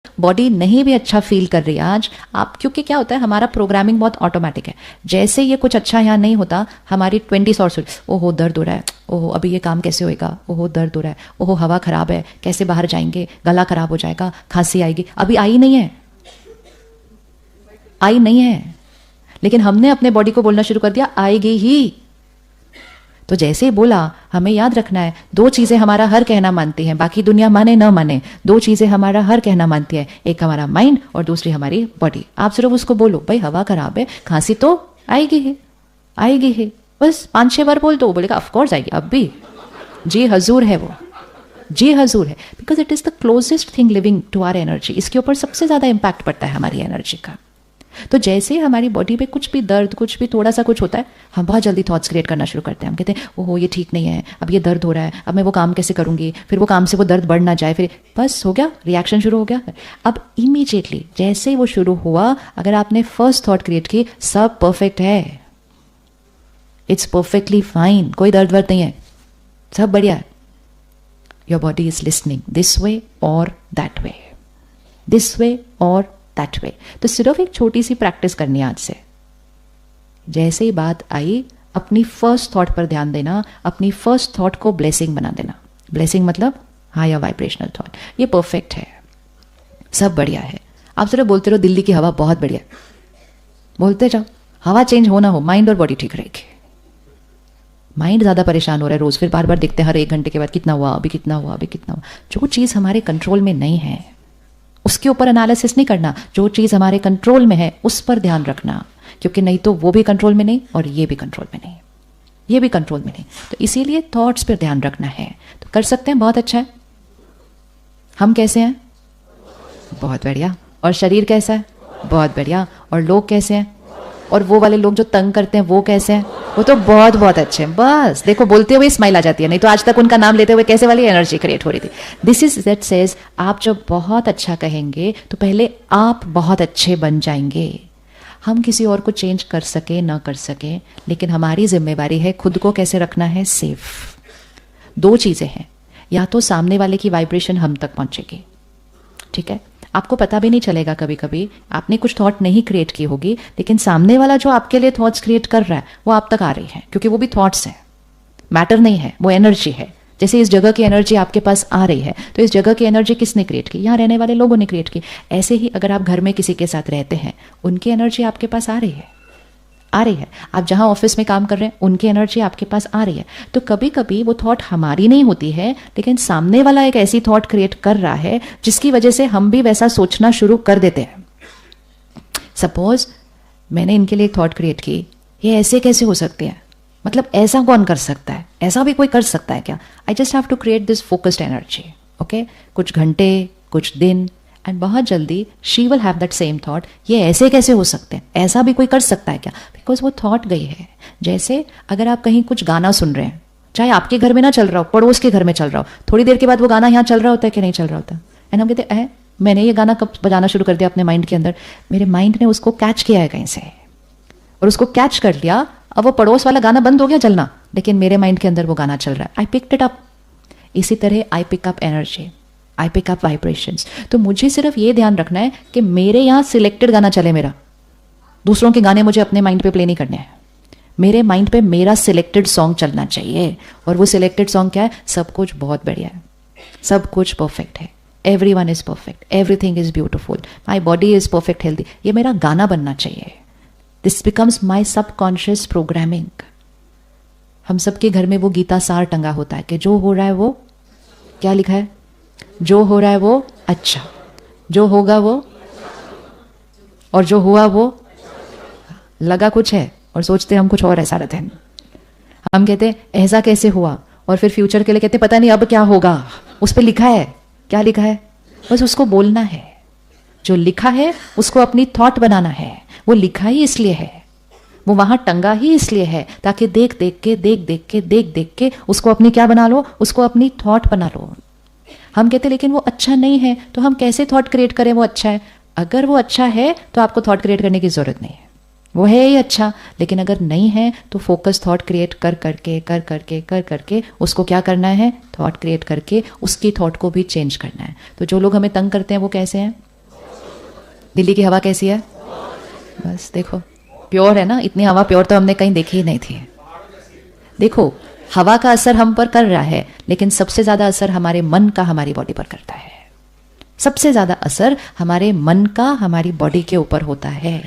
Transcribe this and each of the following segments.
Body नहीं भी अच्छा फील कर रही है आज आप, क्योंकि क्या होता है हमारा प्रोग्रामिंग बहुत ऑटोमेटिक है। जैसे ये कुछ अच्छा यहाँ नहीं होता, हमारी 20 सॉर्ट्स, ओहो दर्द हो रहा है, ओहो अभी ये काम कैसे होएगा, ओहो दर्द हो रहा है, ओहो हवा खराब है, कैसे बाहर जाएंगे, गला खराब हो जाएगा, खांसी आएगी। अभी आई नहीं है, आई नहीं है, लेकिन हमने अपने बॉडी को बोलना शुरू कर दिया आएगी ही। तो जैसे ही बोला, हमें याद रखना है दो चीजें हमारा हर कहना मानती हैं, बाकी दुनिया माने न माने, दो चीजें हमारा हर कहना मानती है, एक हमारा माइंड और दूसरी हमारी बॉडी। आप सिर्फ उसको बोलो भाई हवा खराब है, खांसी तो आएगी ही, आएगी ही, बस 5-6 बार बोल दो, वो बोलेगा ऑफकोर्स आएगी, अब भी जी हजूर है वो, जी हजूर है, because it is the closest thing living to our energy. इसके ऊपर सबसे ज्यादा इंपैक्ट पड़ता है हमारी एनर्जी का। तो जैसे ही हमारी बॉडी पे कुछ भी दर्द, कुछ भी थोड़ा सा कुछ होता है, हम बहुत जल्दी थॉट्स क्रिएट करना शुरू करते हैं। हम कहते हैं ओहो ये ठीक नहीं है, अब ये दर्द हो रहा है, अब मैं वो काम कैसे करूंगी, फिर वो काम से वो दर्द बढ़ ना जाए, फिर बस हो गया, रिएक्शन शुरू हो गया। अब इमीडिएटली जैसे ही वो शुरू हुआ, अगर आपने फर्स्ट थॉट क्रिएट की सब परफेक्ट है, इट्स परफेक्टली फाइन, कोई दर्द वर्द नहीं है, सब बढ़िया है, your body is listening this way और दैट वे, दिस वे और दैट वे। तो सिर्फ एक छोटी सी प्रैक्टिस करनी है आज से। जैसे ही बात आई, अपनी फर्स्ट थॉट पर ध्यान देना, अपनी फर्स्ट थॉट को ब्लेसिंग बना देना। ब्लेसिंग मतलब हायर वाइब्रेशनल थॉट, ये परफेक्ट है, सब बढ़िया है। आप सिर्फ बोलते रहो दिल्ली की हवा बहुत बढ़िया, बोलते जाओ, हवा चेंज हो ना हो, माइंड और बॉडी ठीक रहेगी। माइंड ज्यादा परेशान हो रहा है रोज, फिर बार बार देखते हैं हर 1 घंटे के बाद कितना हुआ, अभी कितना हुआ, अभी कितना हुआ। जो चीज हमारे कंट्रोल में नहीं है उसके ऊपर एनालिसिस नहीं करना, जो चीज हमारे कंट्रोल में है उस पर ध्यान रखना, क्योंकि नहीं तो वो भी कंट्रोल में नहीं और ये भी कंट्रोल में नहीं, ये भी कंट्रोल में नहीं। तो इसीलिए थॉट्स पर ध्यान रखना है। तो कर सकते हैं, बहुत अच्छा है। हम कैसे हैं? बहुत बढ़िया। और शरीर कैसा है? बहुत बढ़िया। और लोग कैसे हैं? और वो वाले लोग जो तंग करते हैं वो कैसे हैं? वो तो बहुत बहुत अच्छे हैं। बस देखो, बोलते हुए स्माइल आ जाती है, नहीं तो आज तक उनका नाम लेते हुए कैसे वाली एनर्जी क्रिएट हो रही थी। दिस इज दैट सेज, आप जब बहुत अच्छा कहेंगे तो पहले आप बहुत अच्छे बन जाएंगे। हम किसी और को चेंज कर सके ना कर सके, लेकिन हमारी जिम्मेवारी है खुद को कैसे रखना है सेफ। 2 चीजें हैं, या तो सामने वाले की वाइब्रेशन हम तक पहुंचेगी, ठीक है, आपको पता भी नहीं चलेगा, कभी कभी आपने कुछ थॉट नहीं क्रिएट की होगी, लेकिन सामने वाला जो आपके लिए थॉट्स क्रिएट कर रहा है वो आप तक आ रही है, क्योंकि वो भी थॉट्स है, मैटर नहीं है, वो एनर्जी है। जैसे इस जगह की एनर्जी आपके पास आ रही है, तो इस जगह की एनर्जी किसने क्रिएट की? यहाँ रहने वाले लोगों ने क्रिएट की। ऐसे ही अगर आप घर में किसी के साथ रहते हैं, उनकी एनर्जी आपके पास आ रही है, आ रही है। आप जहां ऑफिस में काम कर रहे हैं, उनकी एनर्जी आपके पास आ रही है। तो कभी कभी वो थॉट हमारी नहीं होती है, लेकिन सामने वाला एक ऐसी थॉट क्रिएट कर रहा है जिसकी वजह से हम भी वैसा सोचना शुरू कर देते हैं। सपोज मैंने इनके लिए एक थॉट क्रिएट की, ये ऐसे कैसे हो सकते हैं, मतलब ऐसा कौन कर सकता है, ऐसा भी कोई कर सकता है क्या? I just have to create this focused energy, okay, कुछ घंटे, कुछ दिन, एंड बहुत जल्दी she will have that same thought, ये ऐसे कैसे हो सकते हैं, ऐसा भी कोई कर सकता है क्या? बिकॉज वो थॉट गई है। जैसे अगर आप कहीं कुछ गाना सुन रहे हैं, चाहे आपके घर में ना चल रहा हो, पड़ोस के घर में चल रहा हो, थोड़ी देर के बाद वो गाना यहाँ चल रहा होता है कि नहीं चल रहा होता, एंड हम कहते हैं मैंने ये गाना कब बजाना शुरू कर दिया अपने माइंड के अंदर, मेरे माइंड ने उसको कैच किया है कहीं से और उसको कैच कर लिया। अब वो पड़ोस वाला गाना बंद हो गया चलना, लेकिन मेरे माइंड के अंदर वो गाना चल रहा है, आई पिक्ड इट अप। इसी तरह I pick up energy, I pick up vibrations. तो मुझे सिर्फ ये ध्यान रखना है कि मेरे यहाँ सिलेक्टेड गाना चले, मेरा दूसरों के गाने मुझे अपने माइंड पे प्ले नहीं करने हैं, मेरे माइंड पे मेरा सिलेक्टेड सॉन्ग चलना चाहिए। और वो सिलेक्टेड सॉन्ग क्या है? सब कुछ बहुत बढ़िया है, सब कुछ परफेक्ट है, everyone is perfect, everything is beautiful, my body is perfect healthy, ये मेरा गाना बनना चाहिए। This becomes my subconscious programming. हम सबके घर में वो गीता सार टंगा होता है कि जो हो रहा है वो, क्या लिखा है? जो हो रहा है वो अच्छा, जो होगा वो, और जो हुआ वो लगा कुछ है और सोचते हम कुछ और ऐसा रहते हैं। हम कहते हैं ऐसा कैसे हुआ, और फिर फ्यूचर के लिए कहते पता नहीं अब क्या होगा। उस पर लिखा है, क्या लिखा है? बस उसको बोलना है। जो लिखा है उसको अपनी थॉट बनाना है। वो लिखा ही इसलिए है, वो वहां टंगा ही इसलिए है ताकि देख देख के उसको अपनी क्या बना लो, उसको अपनी थॉट बना लो। हम कहते लेकिन वो अच्छा नहीं है, तो हम कैसे थॉट क्रिएट करें वो अच्छा है? अगर वो अच्छा है तो आपको थॉट क्रिएट करने की जरूरत नहीं है, वो है ही अच्छा। लेकिन अगर नहीं है तो फोकस थॉट क्रिएट कर करके उसको क्या करना है? थॉट क्रिएट करके उसकी थॉट को भी चेंज करना है। तो जो लोग हमें तंग करते हैं वो कैसे हैं? दिल्ली की हवा कैसी है? बस देखो, प्योर है ना, इतनी हवा प्योर तो हमने कहीं देखी ही नहीं थी। देखो, हवा का असर हम पर कर रहा है, लेकिन सबसे ज्यादा असर हमारे मन का हमारी बॉडी पर करता है। सबसे ज्यादा असर हमारे मन का हमारी बॉडी के ऊपर होता है।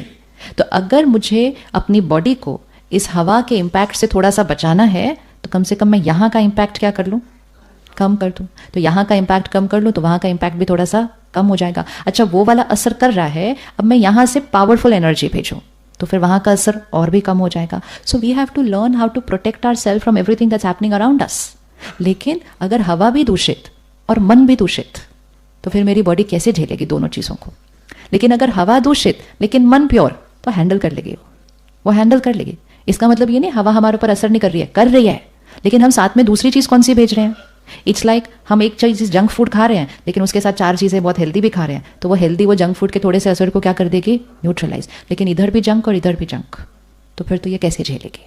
तो अगर मुझे अपनी बॉडी को इस हवा के इम्पैक्ट से थोड़ा सा बचाना है, तो कम से कम मैं यहां का इम्पैक्ट क्या कर लूं? कम कर दूं। तो यहां का इम्पैक्ट कम कर लूं तो वहां का इम्पैक्ट भी थोड़ा सा कम हो जाएगा। अच्छा, वो वाला असर कर रहा है, अब मैं यहां से पावरफुल एनर्जी भेजूं तो फिर वहां का असर और भी कम हो जाएगा। So we have to learn how to protect our self from everything that's happening around us. लेकिन अगर हवा भी दूषित और मन भी दूषित, तो फिर मेरी बॉडी कैसे झेलेगी दोनों चीजों को? लेकिन अगर हवा दूषित लेकिन मन प्योर, तो हैंडल कर लेगी, वो हैंडल कर लेगी। इसका मतलब ये नहीं हवा हमारे ऊपर असर नहीं कर रही है, कर रही है, लेकिन हम साथ में दूसरी चीज कौन सी भेज रहे हैं? इट्स लाइक हम एक चीज जंक फूड खा रहे हैं, लेकिन उसके साथ 4 चीजें बहुत हेल्दी भी खा रहे हैं, तो वो हेल्दी वो जंक फूड के थोड़े से असर को क्या कर देगी? न्यूट्रलाइज। लेकिन इधर भी जंक और इधर भी जंक, तो फिर तो ये कैसे झेलेगी?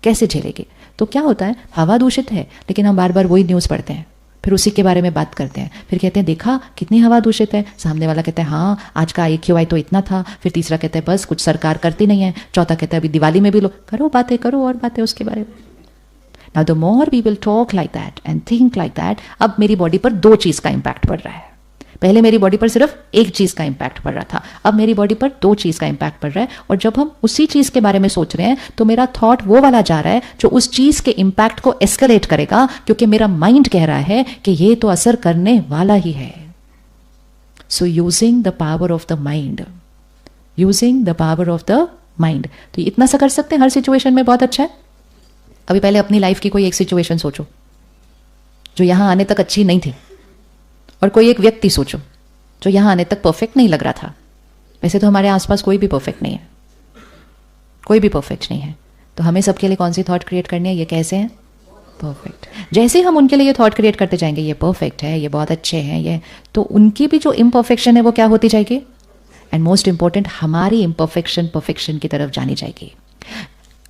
कैसे झेलेगी? तो क्या होता है, हवा दूषित है, लेकिन हम बार बार वही न्यूज पढ़ते हैं, फिर उसी के बारे में बात करते हैं, फिर कहते हैं देखा कितनी हवा दूषित है। सामने वाला कहता है हाँ आज का IQI तो इतना था, फिर तीसरा कहता है बस कुछ सरकार करती नहीं है, चौथा कहता है अभी दिवाली में भी लो, करो बातें, करो और बातें उसके बारे में। Now the more we will talk like that and think like that, अब मेरी बॉडी पर 2 चीज का इंपैक्ट पड़ रहा है। पहले मेरी बॉडी पर सिर्फ एक चीज का इंपैक्ट पड़ रहा था, अब मेरी बॉडी पर 2 चीज का इंपैक्ट पड़ रहा है। और जब हम उसी चीज के बारे में सोच रहे हैं, तो मेरा थॉट वो वाला जा रहा है जो उस चीज के इंपैक्ट को एस्केलेट करेगा, क्योंकि मेरा माइंड कह रहा है कि ये तो असर करने वाला ही है। So using the power of the mind, using the power of the mind. तो इतना सा कर सकते हैं हर सिचुएशन में, बहुत अच्छा है। अभी पहले अपनी लाइफ की कोई एक सिचुएशन सोचो जो यहां आने तक अच्छी नहीं थी, और कोई एक व्यक्ति सोचो जो यहां आने तक परफेक्ट नहीं लग रहा था। वैसे तो हमारे आसपास कोई भी परफेक्ट नहीं है, कोई भी परफेक्ट नहीं है, तो हमें सबके लिए कौन सी थॉट क्रिएट करनी है? ये कैसे हैं? परफेक्ट। जैसे हम उनके लिए ये थॉट क्रिएट करते जाएंगे, ये परफेक्ट है, ये बहुत अच्छे हैं, ये, तो उनकी भी जो इम्परफेक्शन है वो क्या होती जाएगी? एंड मोस्ट इंपॉर्टेंट, हमारी इम्परफेक्शन परफेक्शन की तरफ जानी जाएगी।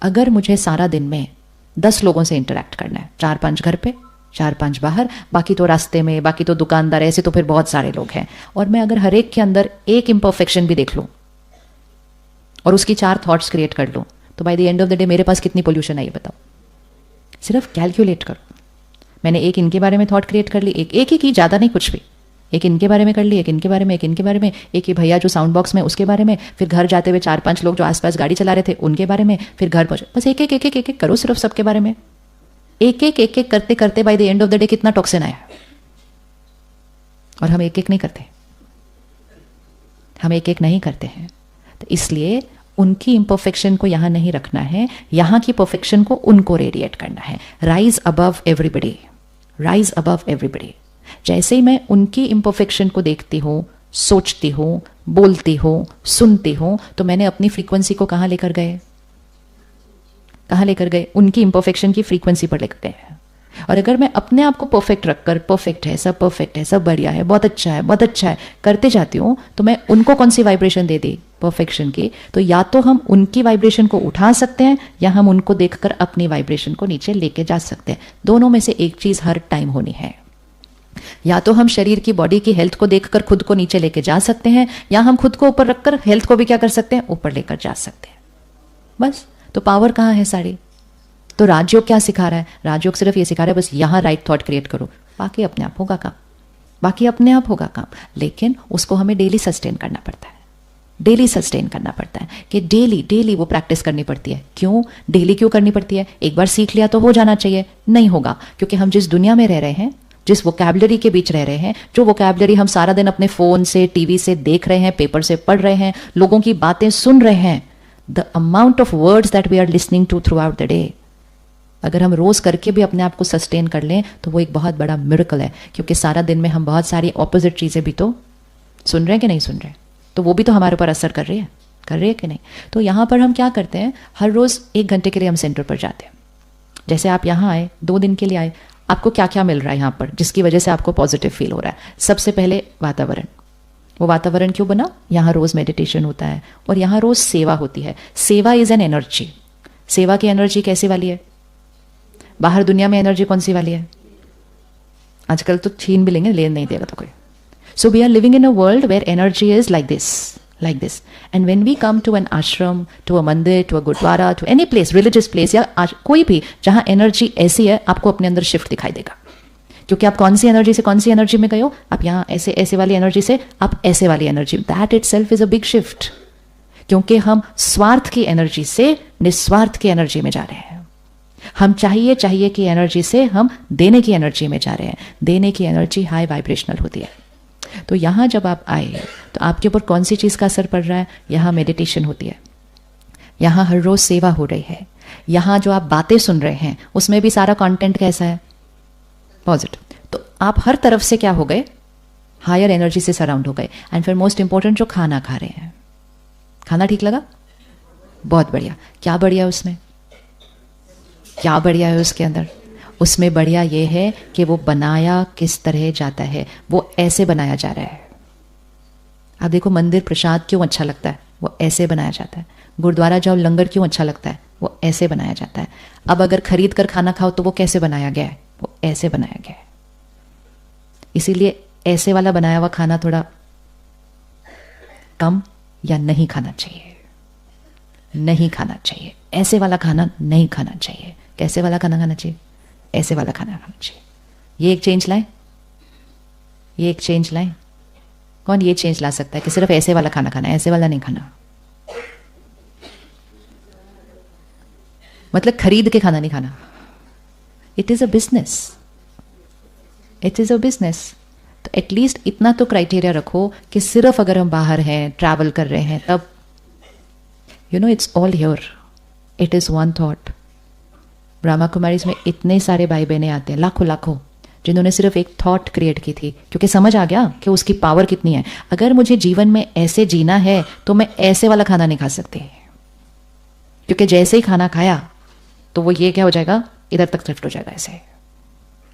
अगर मुझे सारा दिन में 10 लोगों से इंटरेक्ट करना है, 4-5 घर पे, 4-5 बाहर, बाकी तो रास्ते में, बाकी तो दुकानदार, ऐसे तो फिर बहुत सारे लोग हैं, और मैं अगर हर एक के अंदर एक इम्परफेक्शन भी देख लूं और उसकी 4 थॉट्स क्रिएट कर लूं, तो by the end of the day मेरे पास कितनी पोल्यूशन है ये बताओ? सिर्फ कैलकुलेट करो। मैंने एक इनके बारे में थॉट क्रिएट कर ली, एक ही की, ज्यादा नहीं कुछ भी, एक इनके बारे में कर ली, एक इनके बारे में, एक इनके बारे में, एक ही भैया जो साउंड बॉक्स में उसके बारे में, फिर घर जाते हुए 4-5 लोग जो आसपास गाड़ी चला रहे थे उनके बारे में, फिर घर पहुंचे, बस एक एक करो सिर्फ सबके बारे में। एक एक करते करते by the end of the day कितना टॉक्सिन आया। और हम एक एक नहीं करते, हम एक एक नहीं करते हैं। तो इसलिए उनकी इम्परफेक्शन को यहां नहीं रखना है, यहां की परफेक्शन को उनको रेडिएट करना है। Rise above everybody, rise above everybody. जैसे ही मैं उनकी इम्परफेक्शन को देखती हूं, सोचती हूं, बोलती हूं, सुनती हूं, तो मैंने अपनी फ्रीक्वेंसी को कहां लेकर गए? कहां लेकर गए? उनकी इम्परफेक्शन की फ्रीक्वेंसी पर लेकर गए। और अगर मैं अपने आप को परफेक्ट रखकर, परफेक्ट है, सब परफेक्ट है, सब बढ़िया है, बहुत अच्छा है, बहुत अच्छा है, करते जाती हूं, तो मैं उनको कौन सी वाइब्रेशन दे दी? परफेक्शन की। तो या तो हम उनकी वाइब्रेशन को उठा सकते हैं, या हम उनको देखकर अपनी वाइब्रेशन को नीचे लेके जा सकते हैं। दोनों में से एक चीज हर टाइम होनी है। या तो हम शरीर की, बॉडी की हेल्थ को देखकर खुद को नीचे लेके जा सकते हैं, या हम खुद को ऊपर रखकर हेल्थ को भी क्या कर सकते हैं? ऊपर लेकर जा सकते हैं। बस। तो पावर कहां है सारी? तो राजयोग क्या सिखा रहा है? राजयोग सिर्फ ये सिखा रहा है बस यहां राइट थॉट क्रिएट करो, बाकी अपने आप होगा काम, बाकी अपने आप होगा काम। लेकिन उसको हमें डेली सस्टेन करना पड़ता है, डेली सस्टेन करना पड़ता है, कि डेली डेली वो प्रैक्टिस करनी पड़ती है। क्यों डेली क्यों करनी पड़ती है? एक बार सीख लिया तो हो जाना चाहिए? नहीं होगा, क्योंकि हम जिस दुनिया में रह रहे हैं, जिस वोकैबुलरी के बीच रह रहे हैं, जो वोकैबुलरी हम सारा दिन अपने फोन से, टीवी से देख रहे हैं, पेपर से पढ़ रहे हैं, लोगों की बातें सुन रहे हैं, the amount of words that we are listening to throughout the day, अगर हम रोज करके भी अपने आप को सस्टेन कर लें तो वो एक बहुत बड़ा मिरेकल है। क्योंकि सारा दिन में हम बहुत सारी ऑपोजिट चीजें भी तो सुन रहे हैं कि नहीं सुन रहे, तो वो भी तो हमारे ऊपर असर कर रही है, कर रही है कि नहीं? तो यहां पर हम क्या करते हैं, हर रोज 1 घंटे के लिए हम सेंटर पर जाते हैं। जैसे आप यहां आए, 2 दिन के लिए आए, आपको क्या क्या मिल रहा है यहां पर जिसकी वजह से आपको पॉजिटिव फील हो रहा है? सबसे पहले वातावरण। वो वातावरण क्यों बना? यहां रोज मेडिटेशन होता है और यहां रोज सेवा होती है। सेवा इज एन एनर्जी। सेवा की एनर्जी कैसी वाली है? बाहर दुनिया में एनर्जी कौन सी वाली है? आजकल तो छीन भी लेंगे, ले नहीं देगा तो कोई। So we are living in a world where energy is like this, like this. And when we come to an ashram, to a mandir, to a gurdwara, to any place, religious place या कोई भी जहाँ energy ऐसी है, आपको अपने अंदर shift दिखाई देगा. क्योंकि आप कौन सी एनर्जी से कौन सी एनर्जी में गए हो, आप यहाँ ऐसे ऐसे वाली एनर्जी से आप ऐसे वाली energy, that itself is a big shift. क्योंकि हम स्वार्थ की एनर्जी से निस्वार्थ की एनर्जी में जा रहे हैं. हम चाहिए की एनर्जी से हम देने की एनर्जी में जा रहे हैं. देने की एनर्जी हाई वाइब्रेशनल होती है. तो यहाँ जब आप आए तो आपके ऊपर कौन सी चीज़ का असर पड़ रहा है. यहाँ मेडिटेशन होती है, यहाँ हर रोज सेवा हो रही है, यहाँ जो आप बातें सुन रहे हैं उसमें भी सारा कंटेंट कैसा है, पॉजिटिव. तो आप हर तरफ से क्या हो गए, हायर एनर्जी से सराउंड हो गए. एंड फिर मोस्ट इंपॉर्टेंट, जो खाना खा रहे हैं, खाना ठीक लगा, बहुत बढ़िया. क्या बढ़िया उसमें, क्या बढ़िया है उसके अंदर, उसमें बढ़िया ये है कि वो बनाया किस तरह जाता है. वो ऐसे बनाया जा रहा है. आप देखो मंदिर प्रसाद क्यों अच्छा लगता है, वो ऐसे बनाया जाता है. गुरुद्वारा जाओ लंगर क्यों अच्छा लगता है, वो ऐसे बनाया जाता है. अब अगर खरीद कर खाना खाओ तो वो कैसे बनाया गया है, वो ऐसे बनाया गया है. इसीलिए ऐसे वाला बनाया हुआ खाना थोड़ा कम या नहीं खाना चाहिए. नहीं खाना चाहिए ऐसे वाला खाना, नहीं खाना चाहिए. कैसे वाला खाना खाना चाहिए, ऐसे वाला खाना खाना चाहिए. ये एक चेंज लाएं, ये एक चेंज लाएं. कौन ये चेंज ला सकता है कि सिर्फ ऐसे वाला खाना खाना, ऐसे वाला नहीं खाना. मतलब खरीद के खाना नहीं खाना. It is a business, it is a business. तो एटलीस्ट इतना तो क्राइटेरिया रखो कि सिर्फ अगर हम बाहर हैं, ट्रैवल कर रहे हैं, तब you know it's all here, it is one thought. Brahma Kumaris में इतने सारे भाई बहनें आते हैं, लाखों लाखों, जिन्होंने सिर्फ एक थॉट क्रिएट की थी, क्योंकि समझ आ गया कि उसकी पावर कितनी है. अगर मुझे जीवन में ऐसे जीना है तो मैं ऐसे वाला खाना नहीं खा सकती, क्योंकि जैसे ही खाना खाया तो वो ये क्या हो जाएगा, इधर तक शिफ्ट हो जाएगा, ऐसे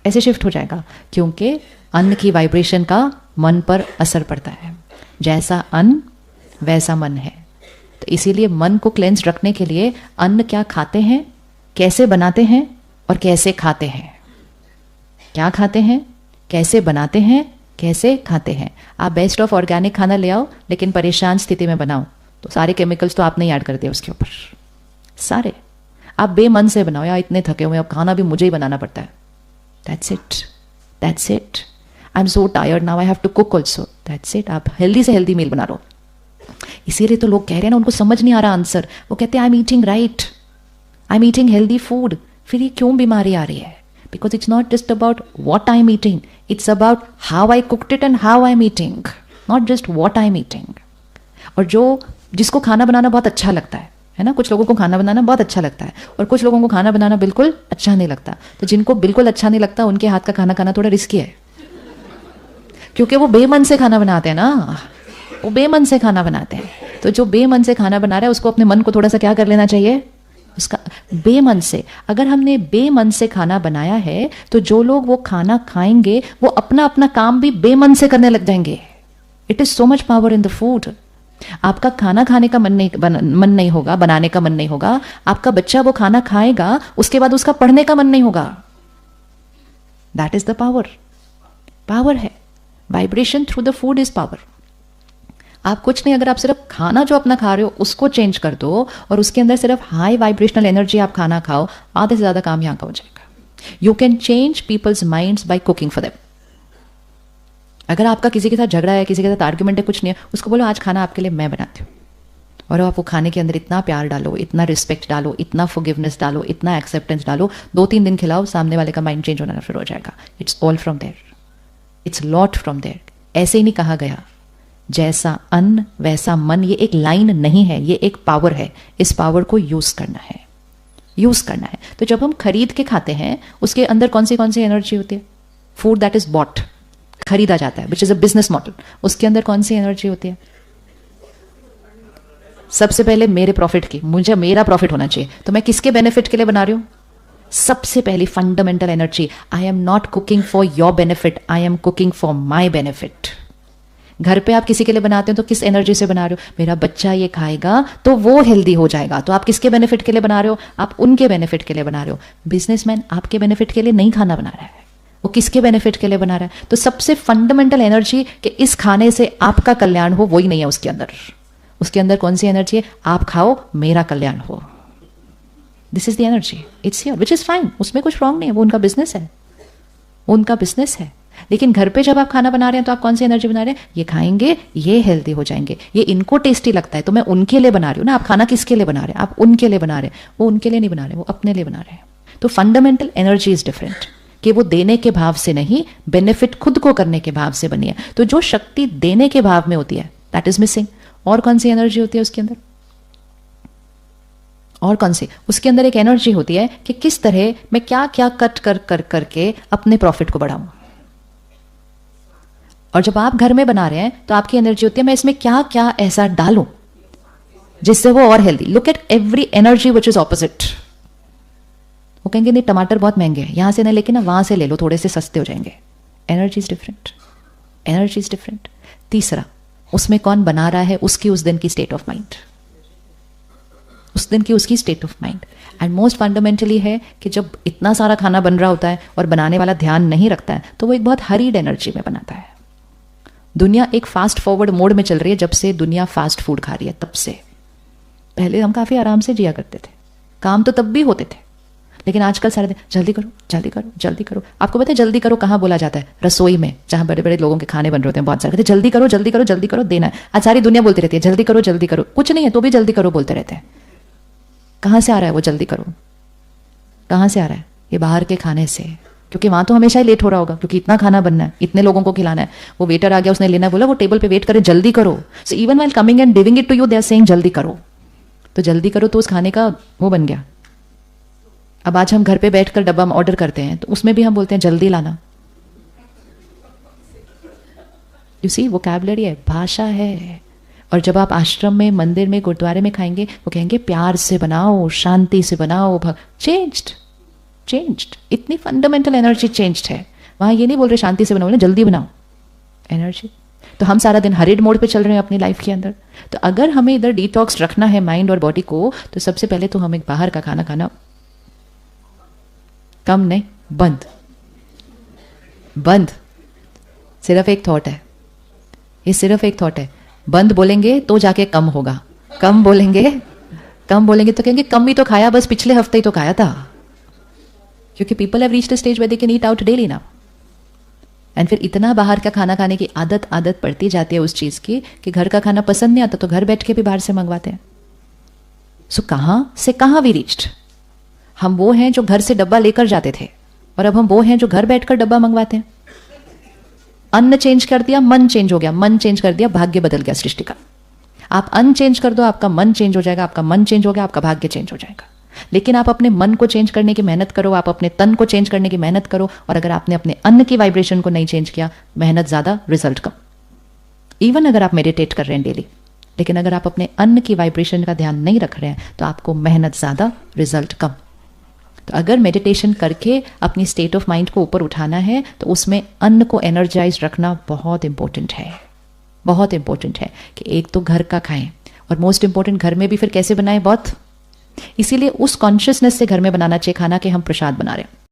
ऐसे शिफ्ट हो जाएगा. क्योंकि अन्न की वाइब्रेशन का मन पर असर पड़ता है. जैसा अन्न वैसा मन है. तो इसीलिए मन को क्लेंस रखने के लिए अन्न क्या खाते हैं, कैसे बनाते हैं और कैसे खाते हैं. क्या खाते हैं, कैसे बनाते हैं, कैसे खाते हैं. आप बेस्ट ऑफ ऑर्गेनिक खाना ले आओ, लेकिन परेशान स्थिति में बनाओ तो सारे केमिकल्स तो आपने ऐड कर दिया उसके ऊपर सारे. आप बेमन से बनाओ, यार इतने थके हुए, अब खाना भी मुझे ही बनाना पड़ता है. That's it, that's it. I am so tired now, I have to cook also. That's it. आप हेल्दी से हेल्दी मील बना लो. इसीलिए तो लोग कह रहे हैं ना, उनको समझ नहीं आ रहा आंसर. वो कहते हैं I am eating right, I am eating healthy food. फिर ये क्यों बीमारी आ रही है? Because it's not just about what I am eating, it's about how I cooked it and how I am eating, not just what I am eating. और जिसको खाना बनाना बहुत अच्छा लगता है ना, कुछ लोगों को खाना बनाना बहुत अच्छा लगता है और कुछ लोगों को खाना बनाना बिल्कुल अच्छा नहीं लगता. तो जिनको बिल्कुल अच्छा नहीं लगता उनके हाथ का खाना खाना थोड़ा रिस्की है, क्योंकि वो बेमन से खाना बनाते हैं ना, वो बेमन से खाना बनाते हैं. तो जो बेमन से खाना बना रहा है उसको अपने मन को थोड़ा सा क्या कर लेना चाहिए, उसका बेमन से. अगर हमने बेमन से खाना बनाया है तो जो लोग वो खाना खाएंगे वो अपना अपना काम भी बेमन से करने लग जाएंगे. It is so much power in the food. आपका खाना खाने का मन नहीं होगा, बनाने का मन नहीं होगा. आपका बच्चा वो खाना खाएगा, उसके बाद उसका पढ़ने का मन नहीं होगा. That is the power. Power है, vibration through the food is power. आप कुछ नहीं, अगर आप सिर्फ खाना जो अपना खा रहे हो उसको चेंज कर दो और उसके अंदर सिर्फ हाई वाइब्रेशनल एनर्जी आप खाना खाओ, आधे से ज्यादा काम यहां का हो जाएगा. You can change people's minds by cooking for them. अगर आपका किसी के साथ झगड़ा है, किसी के साथ आर्ग्यूमेंट है, कुछ नहीं है, उसको बोलो आज खाना आपके लिए मैं बनाती हूँ. और आप वो खाने के अंदर इतना प्यार डालो, इतना रिस्पेक्ट डालो, इतना फॉरगिवनेस डालो, इतना एक्सेप्टेंस डालो, 2-3 दिन खिलाओ, सामने वाले का माइंड चेंज होना शुरू हो जाएगा. It's all from there, it's lot from there. ऐसे ही नहीं कहा गया जैसा अन्न वैसा मन. ये एक लाइन नहीं है, ये एक पावर है. इस पावर को यूज करना है, यूज करना है. तो जब हम खरीद के खाते हैं उसके अंदर कौन सी एनर्जी होती है? फूड दैट इज बॉट, खरीदा जाता है, which is a business model. उसके अंदर कौन सी एनर्जी होती है? सबसे पहले मेरे प्रॉफिट की, मुझे मेरा प्रॉफिट होना चाहिए. तो मैं किसके बेनिफिट के लिए बना रही हूं? सबसे पहली fundamental energy, I am not cooking for your benefit, I am cooking for my benefit. घर पे आप किसी के लिए बनाते हो तो किस एनर्जी से बना रहे हो? मेरा बच्चा ये खाएगा तो वो हेल्दी हो जाएगा. तो आप किसके बेनिफिट के लिए बना रहे हो? आप उनके बेनिफिट के लिए बना रहे हो. बिजनेसमैन आपके बेनिफिट के लिए नहीं खाना बना रहा है, वो किसके बेनिफिट के लिए बना रहा है? तो सबसे फंडामेंटल एनर्जी कि इस खाने से आपका कल्याण हो, वही नहीं है उसके अंदर. उसके अंदर कौन सी एनर्जी है? आप खाओ, मेरा कल्याण हो। This is the energy, it's here, which is fine, उसमें कुछ रॉन्ग नहीं है, वो उनका बिजनेस है, वो उनका बिजनेस है। लेकिन घर पे जब आप खाना बना रहे हैं तो आप कौन सी एनर्जी बना रहे हैं? ये खाएंगे, ये हेल्दी हो जाएंगे, ये इनको टेस्टी लगता है, तो मैं उनके लिए बना रही हूँ ना। आप खाना किसके लिए बना रहे हैं? आप उनके लिए बना रहे हैं, वो उनके लिए नहीं बना रहे, वो अपने लिए बना रहे हैं। तो फंडामेंटल एनर्जी इज डिफरेंट, कि वो देने के भाव से नहीं, बेनिफिट खुद को करने के भाव से बनी है। तो जो शक्ति देने के भाव में होती है, दैट इज मिसिंग। और कौन सी एनर्जी होती है उसके अंदर? और कौन सी? उसके अंदर एक एनर्जी होती है कि किस तरह मैं क्या क्या कट कर कर करके अपने प्रॉफिट को बढ़ाऊं। और जब आप घर में बना रहे हैं तो आपकी एनर्जी होती है मैं इसमें क्या क्या ऐसा डालूं जिससे वो और healthy. Look at every energy which is opposite. वो कहेंगे नहीं टमाटर बहुत महंगे हैं, यहां से नहीं लेके ना वहां से ले लो, थोड़े से सस्ते हो जाएंगे। Energy is different, energy is different. तीसरा, उसमें कौन बना रहा है, उसकी उस दिन की स्टेट ऑफ माइंड, उस दिन की उसकी state of mind. And most fundamentally है कि जब इतना सारा खाना बन रहा होता है और बनाने वाला ध्यान नहीं रखता है तो वो एक बहुत हरीड एनर्जी में बनाता है। दुनिया एक फास्ट फॉरवर्ड मोड में चल रही है, जब से दुनिया फास्ट फूड खा रही है तब से। पहले हम काफी आराम से जिया करते थे, काम तो तब भी होते थे, लेकिन आजकल सारे दिन जल्दी करो जल्दी करो जल्दी करो। आपको पता है जल्दी करो कहाँ बोला जाता है? रसोई में, जहां बड़े बड़े लोगों के खाने बन रहे होते हैं, बहुत सारे कहते हैं जल्दी करो जल्दी करो जल्दी करो, देना है। आज सारी दुनिया बोलती रहती है जल्दी करो जल्दी करो, कुछ नहीं है तो भी जल्दी करो बोलते रहते हैं। कहां से आ रहा है वो जल्दी करो? कहां से आ रहा है? ये बाहर के खाने से, क्योंकि वहां तो हमेशा ही लेट हो रहा होगा, क्योंकि इतना खाना बनना है, इतने लोगों को खिलाना है। वो वेटर आ गया, उसने लेना, बोला वो टेबल पे वेट करे, जल्दी करो। So even while coming and giving it to you they are saying जल्दी करो। तो जल्दी करो तो उस खाने का वो बन गया। अब आज हम घर पे बैठकर डब्बा ऑर्डर करते हैं तो उसमें भी हम बोलते हैं जल्दी लाना। यू सी, वोकैबुलरी है, भाषा है। और जब आप आश्रम में, मंदिर में, गुरुद्वारे में खाएंगे, वो कहेंगे प्यार से बनाओ, शांति से बनाओ। चेंज्ड, चेंज्ड, इतनी फंडामेंटल एनर्जी चेंज्ड है। वहां ये नहीं बोल रहे शांति से बनाओ ना, जल्दी बनाओ एनर्जी। तो हम सारा दिन हरिड मोड पे चल रहे हैं अपनी लाइफ के अंदर। तो अगर हमें इधर डिटॉक्स रखना है माइंड और बॉडी को, तो सबसे पहले तो हमें बाहर का खाना खाना कम नहीं, बंद, बंद। सिर्फ एक थॉट है, ये सिर्फ एक थॉट है। बंद बोलेंगे तो जाके कम होगा, कम बोलेंगे तो कहेंगे कम ही तो खाया, बस पिछले हफ्ते ही तो खाया था। क्योंकि people have reached a stage where they can eat out daily now. And फिर इतना बाहर का खाना खाने की आदत पड़ती जाती है उस चीज की कि घर का खाना पसंद नहीं आता तो घर बैठ के भी बाहर से मंगवाते हैं। सो कहां से कहां वी रीच्ड? हम वो हैं जो घर से डब्बा लेकर जाते थे और अब हम वो हैं जो घर बैठकर डब्बा मंगवाते हैं। अन्न चेंज कर दिया, मन चेंज हो गया, मन चेंज कर दिया, भाग्य बदल गया सृष्टि का। आप अन्न चेंज कर दो, आपका मन चेंज हो जाएगा, आपका मन चेंज हो गया, आपका भाग्य चेंज हो जाएगा। लेकिन आप अपने मन को चेंज करने की मेहनत करो, आप अपने तन को चेंज करने की मेहनत करो, और अगर आपने अपने अन्न की वाइब्रेशन को नहीं चेंज किया, मेहनत ज्यादा, रिजल्ट कम। इवन अगर आप मेडिटेट कर रहे हैं डेली, लेकिन अगर आप अपने अन्न की वाइब्रेशन का ध्यान नहीं रख रहे हैं तो आपको मेहनत ज्यादा, रिजल्ट कम। तो अगर मेडिटेशन करके अपनी स्टेट ऑफ माइंड को ऊपर उठाना है तो उसमें अन्न को एनर्जाइज रखना बहुत इंपॉर्टेंट है, बहुत इंपॉर्टेंट है कि एक तो घर का खाएं, और मोस्ट इंपॉर्टेंट घर में भी फिर कैसे बनाएं, बहुत। इसीलिए उस कॉन्शियसनेस से घर में बनाना चाहिए खाना कि हम प्रसाद बना रहे हैं।